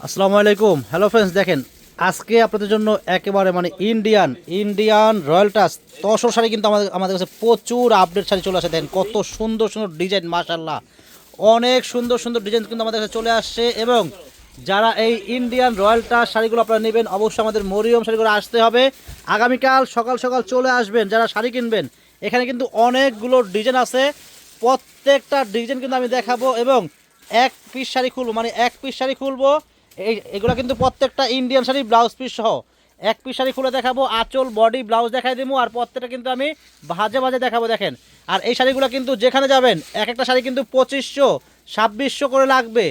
আসসালামু আলাইকুম। Hello friends, দেখেন আজকে আপনাদের জন্য একেবারে Indian royal touch tussar sari কিন্তু আমাদের কাছে প্রচুর আপডেট শাড়ি চলে আসে। দেখেন কত সুন্দর সুন্দর ডিজাইন, মাশাআল্লাহ অনেক সুন্দর সুন্দর ডিজাইন কিন্তু আমাদের কাছে চলে আসছে। এবং যারা এই ইন্ডিয়ান রয়্যাল টাচ শাড়িগুলো আপনারা নেবেন, অবশ্যই আমাদের মরিয়ম শাড়িগুলো আসতে হবে। আগামীকাল সকাল সকাল চলে আসবেন যারা শাড়ি কিনবেন। এখানে কিন্তু অনেকগুলো ডিজাইন আছে, প্রত্যেকটা ডিজাইন কিন্তু আমি দেখাবো এবং এক পিস শাড়ি খুলবো, মানে এক পিস শাড়ি খুলবো। এগুলো কিন্তু প্রত্যেকটা ইন্ডিয়ান শাড়ি ব্লাউজ পিস সহ এক পিস শাড়ি খুলে দেখাবো, আঁচল বডি ব্লাউজ দেখাই দেবো, আর প্রত্যেকটা কিন্তু আমি ভাজে ভাজে দেখাবো। দেখেন, আর এই শাড়িগুলো কিন্তু যেখানে যাবেন এক একটা শাড়ি কিন্তু 2500 2600 করে লাগবে।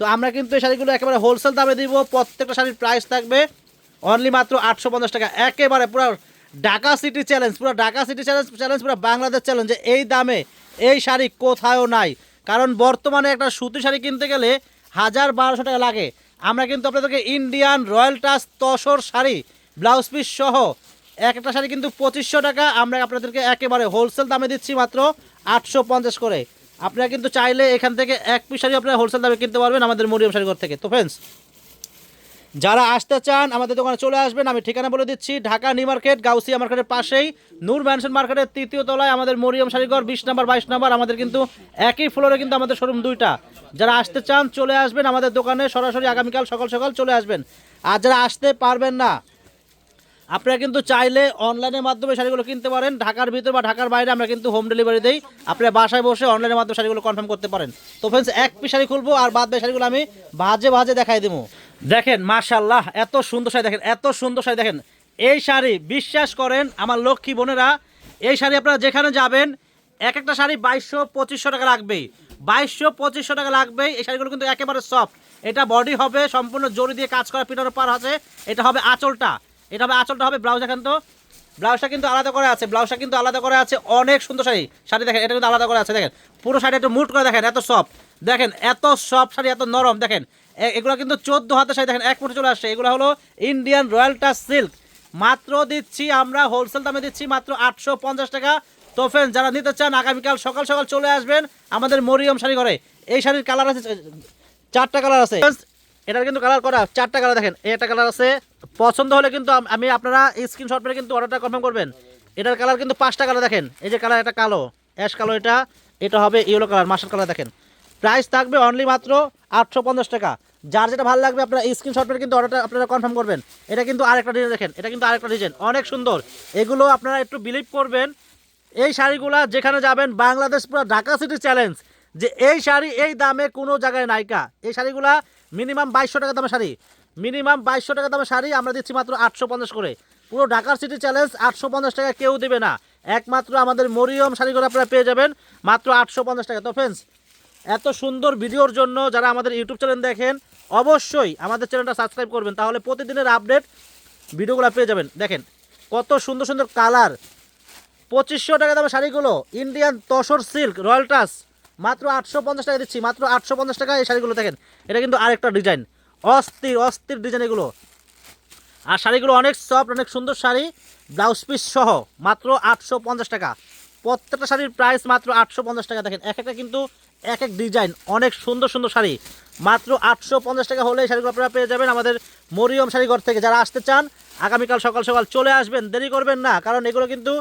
তো আমরা কিন্তু এই শাড়িগুলো একেবারে হোলসেল দামে দিব। প্রত্যেকটা শাড়ির প্রাইস থাকবে অনলি মাত্র 850 টাকা। একেবারে পুরো ঢাকা সিটি চ্যালেঞ্জ, পুরো ঢাকা সিটি চ্যালেঞ্জ, পুরো বাংলাদেশ চ্যালেঞ্জ যে এই দামে এই শাড়ি কোথাও নাই। কারণ বর্তমানে একটা সুতি শাড়ি কিনতে গেলে 1000 1200 টাকা লাগে। আমরা কিন্তু আপনাদেরকে Indian royal touch tussar sari blouse piece সহ এক একটা শাড়ি কিন্তু 2500 টাকা আমরা আপনাদেরকে একেবারে হোলসেল দামে দিচ্ছি মাত্র 850 করে। আপনারা কিন্তু চাইলে এখান থেকে এক পিস শাড়ি আপনারা হোলসেল দামে কিনতে পারবেন আমাদের মরিয়ম শাড়িঘর থেকে। তো ফ্রেন্ডস, যারা আসতে চান আমাদের দোকানে চলে আসবেন। আমি ঠিকানা বলে দিচ্ছি, ঢাকা নিউ মার্কেট গাউসিয়া মার্কেটের পাশেই নূর ম্যানশন মার্কেটের 3য় তলায় আমাদের মরিয়ম শাড়িঘর 20 নম্বর 22 নম্বর। আমাদের কিন্তু একই ফ্লোরে কিন্তু আমাদের শোরুম দুইটা। যারা আসতে চান চলে আসবেন আমাদের দোকানে সরাসরি আগামীকাল সকাল সকাল চলে আসবেন। আর যারা আসতে পারবেন না, আপনারা কিন্তু চাইলে অনলাইনের মাধ্যমে শাড়িগুলো কিনতে পারেন। ঢাকার ভিতর বা ঢাকার বাইরে আমরা কিন্তু হোম ডেলিভারি দেই। আপনারা বাসায় বসে অনলাইনের মাধ্যমে শাড়িগুলো কনফার্ম করতে পারেন। তো ফ্রেন্ডস, এক পিস শাড়ি খুলবো আর বাদ বাকি শাড়িগুলো আমি ভাজে ভাজে দেখাই দেবো। দেখেন মাশাআল্লাহ, এত সুন্দর শাড়ি দেখেন, এত সুন্দর শাড়ি দেখেন। এই শাড়ি বিশ্বাস করেন আমার লক্ষ্মী বোনেরা, এই শাড়ি আপনারা যেখানে যাবেন এক একটা শাড়ি 2200 2500 টাকা লাগবেই। 2200 2500 টাকা লাগবেই। এই শাড়িগুলো কিন্তু একেবারে সফট। এটা বডি হবে সম্পূর্ণ জরি দিয়ে কাজ করা, পিটার পার আছে। এটা হবে আঁচলটা, এটা হবে আঁচলটা হবে ব্লাউজ। দেখেন তো ব্লাউজটা কিন্তু আলাদা করে আছে, ব্লাউজটা কিন্তু আলাদা করে আছে। অনেক সুন্দর শাড়ি দেখেন, এটা কিন্তু আলাদা করে আছে। দেখেন পুরো শাড়ি একটু মুট করে দেখেন, এত সফট। দেখেন এত সফট শাড়ি, এত নরম। দেখেন এগুলো কিন্তু 14 হাতের শাড়ি। দেখেন এক ফুটে চলে আসছে। এগুলো হলো ইন্ডিয়ান রয়্যাল টাচ সিল্ক। মাত্র দিচ্ছি আমরা হোলসেল দামে দিচ্ছি মাত্র 850 টাকা। তো ফ্রেন্ড, যারা নিতে চান আগামীকাল সকাল সকাল চলে আসবেন আমাদের মরিয়ম শাড়ি ঘরে। এই শাড়ির কালার আছে 4টা কালার আছে। এটার কিন্তু কালার করা 4টা কালার। দেখেন এই একটা কালার আছে, পছন্দ হলে কিন্তু আমি আপনারা স্ক্রিনশট মেরে কিন্তু অর্ডারটা কনফার্ম করবেন। এটার কালার কিন্তু 5টা কালার। দেখেন এই যে কালার, একটা কালো অ্যাশ কালো, এটা হবে ইয়েলো কালার, মাস্টার কালার। দেখেন প্রাইস থাকবে অনলি মাত্র 850 টাকা। যার যেটা ভালো লাগবে আপনারা স্ক্রিনশট মেরে কিন্তু অর্ডারটা আপনারা কনফার্ম করবেন। এটা কিন্তু আরেকটা ডিজাইন। দেখেন এটা কিন্তু আরেকটা ডিজাইন, অনেক সুন্দর। এগুলো আপনারা একটু বিলিভ করবেন, এই শাড়িগুলা যেখানে যাবেন বাংলাদেশ পুরো ঢাকা সিটি চ্যালেঞ্জ যে এই শাড়ি এই দামে কোনো জায়গায় নাইকা। এই শাড়িগুলা মিনিমাম 2200 টাকা দামের শাড়ি, মিনিমাম 2200 টাকা দামের শাড়ি আমরা দিচ্ছি মাত্র 850 করে। পুরো ঢাকার সিটি চ্যালেঞ্জ 850 টাকা কেউ দেবে না। একমাত্র আমাদের মরিয়ম শাড়িগুলো আপনারা পেয়ে যাবেন মাত্র 850 টাকা। তো ফ্রেন্ডস, এত সুন্দর ভিডিওর জন্য যারা আমাদের ইউটিউব চ্যানেল দেখেন অবশ্যই আমাদের চ্যানেলটা সাবস্ক্রাইব করবেন, তাহলে প্রতিদিনের আপডেট ভিডিওগুলো পেয়ে যাবেন। দেখেন কত সুন্দর সুন্দর কালার। 2500 টাকা দামের শাড়িগুলো Indian tussar silk royal touch মাত্র 850 টাকা দিচ্ছি, মাত্র 850 টাকা এই শাড়িগুলো। দেখেন এটা কিন্তু আরেকটা ডিজাইন, অস্থির অস্থির ডিজাইন এগুলো। আর শাড়িগুলো অনেক সফট, অনেক সুন্দর শাড়ি, ব্লাউজ পিস সহ মাত্র 850 টাকা। প্রত্যেকটা শাড়ির প্রাইস মাত্র 850 টাকা। দেখেন এক একটা কিন্তু এক এক ডিজাইন, অনেক সুন্দর সুন্দর শাড়ি। মাত্র 850 টাকা হলে এই শাড়িগুলো আপনারা পেয়ে যাবেন আমাদের মরিয়ম শাড়িঘর থেকে। যারা আসতে চান আগামীকাল সকাল সকাল চলে আসবেন, দেরি করবেন না। কারণ এগুলো কিন্তু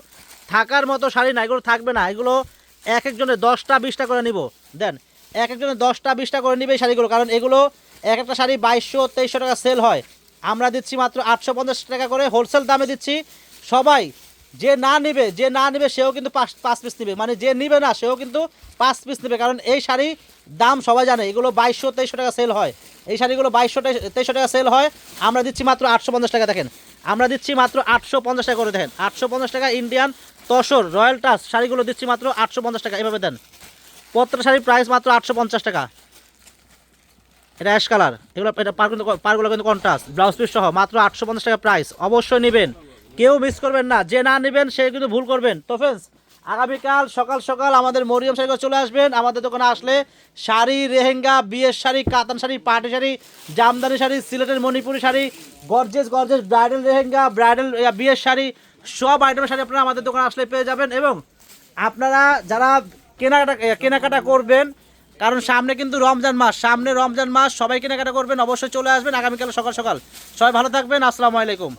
থাকার মতো শাড়ি না, এগুলো থাকবে না। এগুলো এক একজনে 10টা 20টা করে নিব। দেন এক একজনে 10টা 20টা করে নিবে এই শাড়িগুলো। কারণ এগুলো এক একটা শাড়ি 2200 2300 টাকা সেল হয়। আমরা দিচ্ছি মাত্র 850 টাকা করে হোলসেল দামে দিচ্ছি। সবাই যে না নেবে সেও কিন্তু 5 পিস নেবে, মানে যে নিবে না সেও কিন্তু 5 পিস নেবে। কারণ এই শাড়ি দাম সবাই জানে, এগুলো 2200 2300 টাকা সেল হয়। এই শাড়িগুলো 2200 2300 টাকা সেল হয়। আমরা দিচ্ছি মাত্র 850 টাকা। দেখেন আমরা দিচ্ছি মাত্র 850 টাকা করে। দেখেন 850 টাকা ইন্ডিয়ান তসর রয়্যাল টাচ শাড়িগুলো দিচ্ছি মাত্র 850 টাকা। এভাবে দেন প্রত্যেকটা শাড়ির প্রাইস মাত্র 850 টাকা। এটা অ্যাশ কালার, এগুলো এটা পারগুলো কিন্তু কন্ট্রাস্ট, ব্লাউজ পিস সহ মাত্র 850 টাকা প্রাইস। অবশ্যই নেবেন, কেউ মিস করবেন না। যে না নেবেন সে কিন্তু ভুল করবেন। তো ফ্রেন্ডস, আগামীকাল সকাল সকাল আমাদের মরিয়ম শাড়িঘর চলে আসবেন। আমাদের দোকানে আসলে শাড়ি, লেহেঙ্গা, বিয়ের শাড়ি, কাতান শাড়ি, পাটি শাড়ি, জামদানি শাড়ি, সিলেটের Manipuri sari, gorgeous gorgeous bridal lehenga, bridal বিয়ের শাড়ি, সব আইটেমের শাড়ি আপনারা আমাদের দোকানে আসলে পেয়ে যাবেন। এবং আপনারা যারা কেনাকাটা করবেন কারণ সামনে কিন্তু রমজান মাস, সামনে রমজান মাস, সবাই কেনাকাটা করবেন, অবশ্যই চলে আসবেন আগামীকাল সকাল সকাল। সবাই ভালো থাকবেন, আসসালামু আলাইকুম।